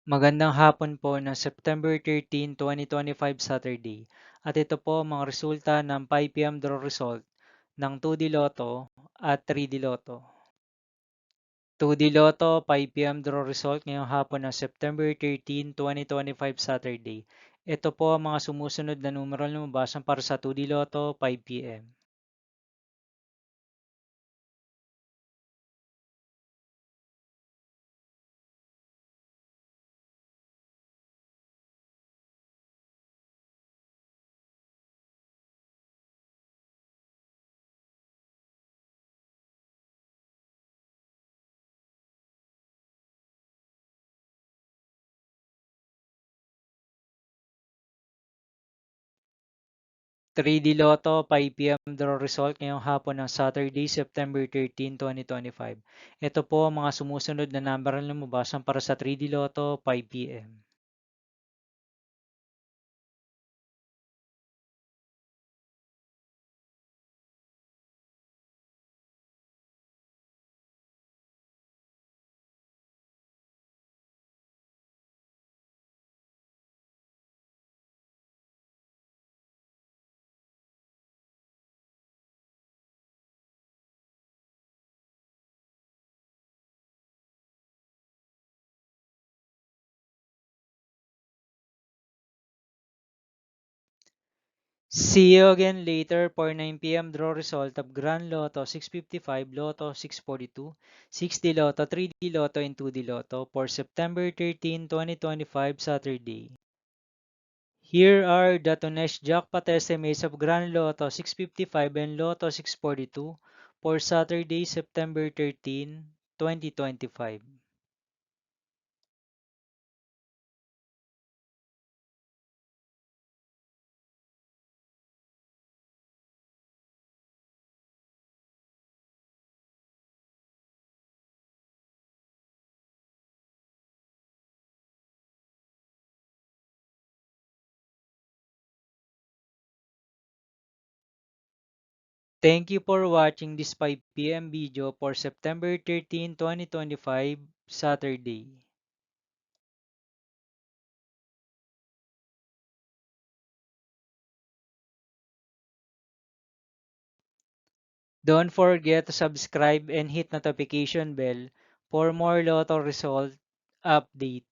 Magandang hapon po ng September 13, 2025 Saturday. At ito po ang mga resulta ng 5 PM draw result ng 2D Lotto at 3D Lotto. 2D Lotto 5 PM draw result ngayong hapon ng September 13, 2025 Saturday. Ito po ang mga sumusunod na numero na lumabas para sa 2D Lotto 5 PM. 3D Lotto 5 PM draw result ngayong hapon ng Saturday, September 13, 2025. Ito po ang mga sumusunod na number na lumabas para sa 3D Lotto 5 PM. See you again later for 9 PM draw result of Grand Lotto 655, Lotto 642, 6D Lotto, 3D Lotto, and 2D Lotto for September 13, 2025 Saturday. Here are the Tunesh jackpot estimates of Grand Lotto 655 and Lotto 642 for Saturday, September 13, 2025. Thank you for watching this 5 PM video for September 13, 2025 Saturday. Don't forget to subscribe and hit notification bell for more Lotto result update.